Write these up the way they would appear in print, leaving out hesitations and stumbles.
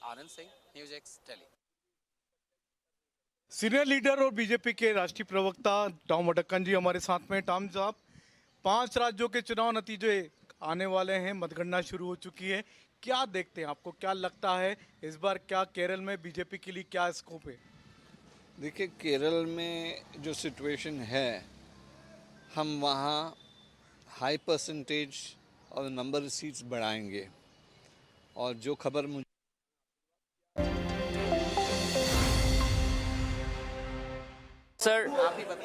आनंद Singh, News X Delhi. Senior leader और BJP के राष्ट्रीय प्रवक्ता टॉम वडक्कन जी हमारे साथ में। टॉम साहब, 5 राज्यों के चुनाव नतीजे आने वाले हैं, मतगणना शुरू हो चुकी है, क्या देखते हैं, आपको क्या लगता है इस बार क्या केरल में बीजेपी के लिए क्या स्कोप है? देखिए, केरल में जो सिचुएशन है, हम वहाँ हाई परसेंटेज और नंबर सीट्स बढ़ाएंगे। और जो खबर मुझे Sir,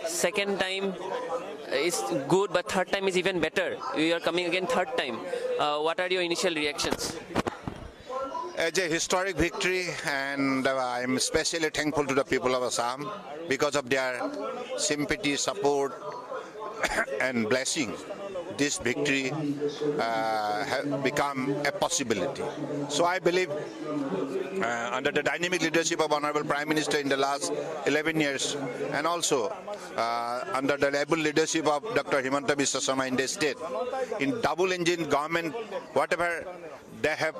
second time is good, but third time is even better. You are coming again third time. What are your initial reactions? As a historic victory, and I'm especially thankful to the people of Assam because of their sympathy, support, and blessing. This victory has become a possibility. So I believe under the dynamic leadership of Honorable Prime Minister in the last 11 years, and also under the able leadership of Dr. Himanta Biswa Sarma in the state, in double engine government, whatever they have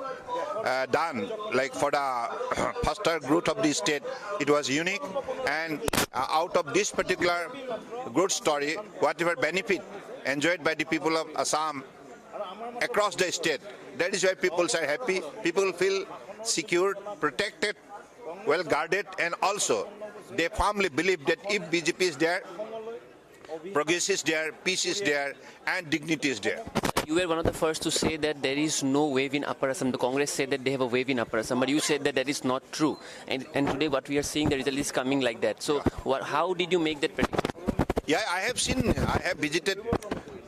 done, like for the faster growth of the state, it was unique. And out of this particular growth story, whatever benefit enjoyed by the people of Assam across the state, that is why people are happy. People feel secure, protected, well guarded, and also they firmly believe that if BJP is there, progress is there, peace is there, and dignity is there. You were one of the first to say that there is no wave in Upper Assam. The Congress said that they have a wave in Upper Assam, but you said that that is not true. And today what we are seeing, the result is coming like that. So how did you make that prediction? Yeah, I have visited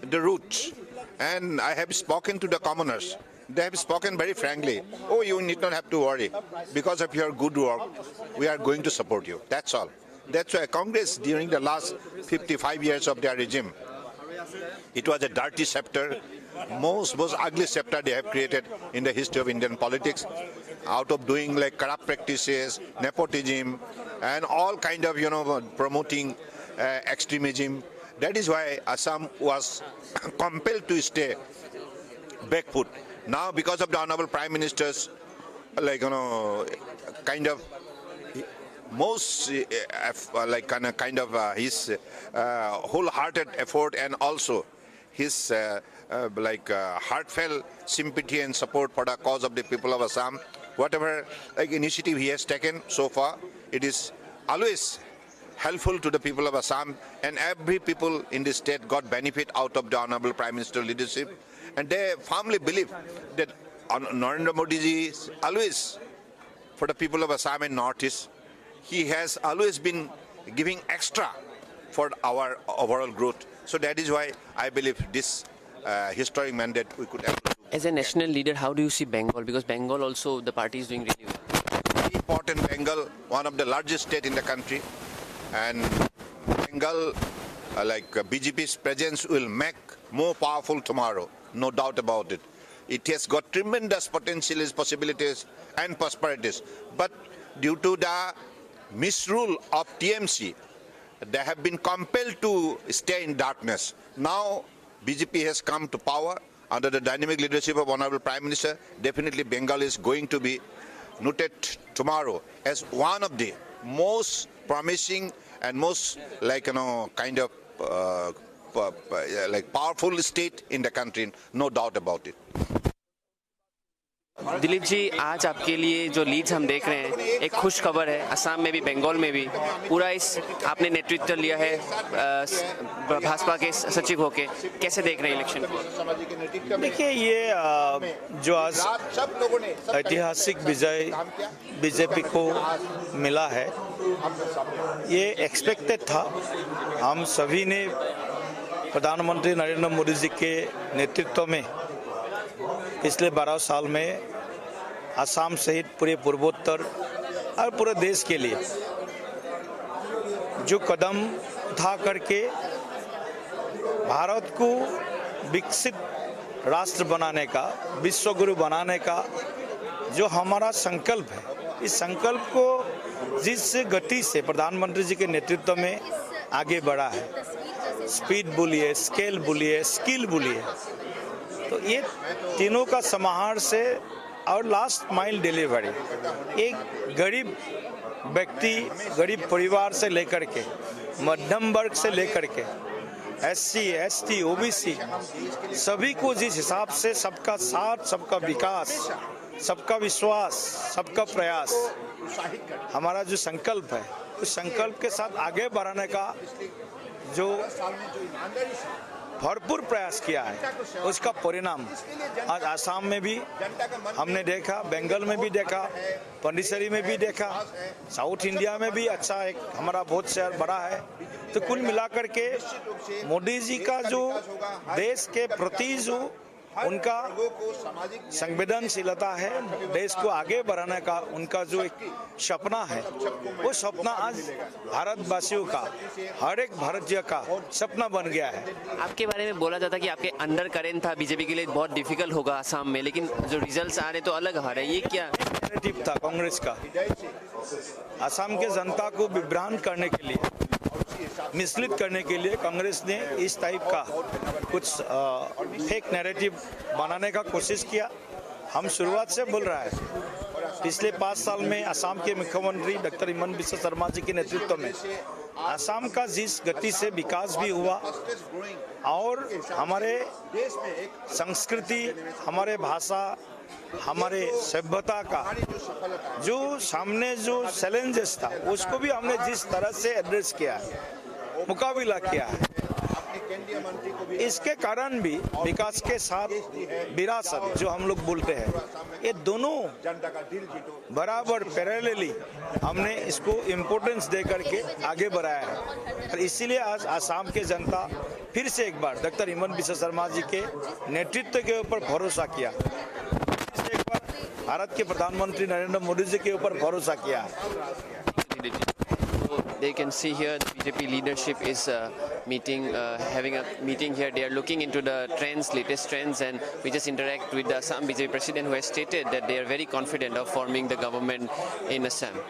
the routes, and I have spoken to the commoners. They have spoken very frankly. Oh, you need not have to worry. Because of your good work, we are going to support you. That's all. That's why Congress, during the last 55 years of their regime, it was a dirty scepter, most ugly scepter they have created in the history of Indian politics, out of doing like corrupt practices, nepotism, and all kind of, promoting extremism. That is why Assam was compelled to stay back foot. Now, because of the Honorable Prime Minister's, kind of most his wholehearted effort, and also his heartfelt sympathy and support for the cause of the people of Assam. Whatever initiative he has taken so far, it is always helpful to the people of Assam, and every people in the state got benefit out of the Honorable Prime Minister leadership, and they firmly believe that Narendra Modi ji is always for the people of Assam and Northeast. He has always been giving extra for our overall growth. So that is why I believe this historic mandate we could have. As a national leader, how do you see Bengal? Because Bengal also, the party is doing really well. Very important, Bengal, one of the largest state in the country. And Bengal, BJP's presence will make more powerful tomorrow, no doubt about it. It has got tremendous potential, possibilities, and prosperities. But due to the misrule of TMC, they have been compelled to stay in darkness. Now, BJP has come to power under the dynamic leadership of Honorable Prime Minister. Definitely, Bengal is going to be noted tomorrow as one of the most promising and most powerful state in the country, no doubt about it. Dilip ji, आज आपके लिए जो Leeds हम देख रहे हैं, एक खुश खबर है। असम में भी, बंगाल में भी पूरा इस आपने नेतृत्व लिया है भाजपा के सचिव होके, कैसे देख रहे हैं इलेक्शन को? देखिए, ये जो आज ऐतिहासिक विजय बीजेपी को मिला है, ये एक्सपेक्टेड था। हम सभी ने प्रधानमंत्री नरेंद्र मोदी जी के नेतृत्व में पिछले 12 साल में असम सहित पूरे पूर्वोत्तर और पूरे देश के लिए जो कदम उठा करके भारत को विकसित राष्ट्र बनाने का, विश्वगुरु बनाने का जो हमारा संकल्प है, इस संकल्प को जिस गति से प्रधानमंत्री जी के नेतृत्व में आगे बढ़ा है, स्पीड बोलिए, स्केल बोलिए, स्किल बोलिए, तो ये तीनों का समाहार से और लास्ट माइल डिलीवरी, एक गरीब व्यक्ति, गरीब परिवार से लेकर के मध्यम वर्ग से लेकर के SC, ST, OBC सभी को जिस हिसाब से सबका साथ, सबका विकास, सबका विश्वास, सबका प्रयास, हमारा जो संकल्प है उस संकल्प के साथ आगे बढ़ाने का जो भरपूर प्रयास किया है उसका परिणाम आज आसाम में भी हमने देखा, बंगाल में भी देखा, पांडिचेरी में भी देखा, साउथ इंडिया में भी अच्छा एक हमारा बहुत शहर बड़ा है। तो कुल मिलाकर के मोदी जी का जो देश के प्रति जो उनका संवेदनशीलता है, देश को आगे बढ़ाने का उनका जो एक सपना है, वो सपना आज भारतवासियों का, हर एक भारतीय का सपना बन गया है। आपके बारे में बोला जाता कि आपके अंडर करेंट था, बीजेपी के लिए बहुत डिफिकल्ट होगा आसाम में, लेकिन जो रिजल्ट्स आ रहे तो अलग आ रहे हैं, ये क्या नैरेटिव था कांग्रेस का? आसाम के जनता को विभ्रांत करने के लिए, मिसलीड करने के लिए कांग्रेस ने इस टाइप का कुछ फेक नैरेटिव बनाने का कोशिश किया। हम शुरुआत से बोल रहा है, पिछले 5 साल में आसाम के मुख्यमंत्री डॉक्टर हिमंत बिस्वा शर्मा जी के नेतृत्व में आसाम का जिस गति से विकास भी हुआ और हमारे संस्कृति, हमारे भाषा, हमारे सभ्यता का जो सामने जो चैलेंजेस था उसको भी हमने जिस तरह से एड्रेस किया है, मुकाबला किया है, इसके कारण भी विकास के साथ विरासत जो हम लोग बोलते हैं, ये दोनों बराबर पैरेलली हमने इसको इम्पोर्टेंस दे करके आगे बढ़ाया है। और इसीलिए आज आसाम के जनता फिर से एक बार डॉक्टर हिमंत बिस्वा शर्मा जी के नेतृत्व के ऊपर भरोसा किया, एक बार भारत के प्रधानमंत्री नरेंद्र मोदी जी के ऊपर भरोसा किया है। They can see here the BJP leadership is having a meeting here. They are looking into the trends, latest trends, and we just interact with the Assam BJP president who has stated that they are very confident of forming the government in Assam.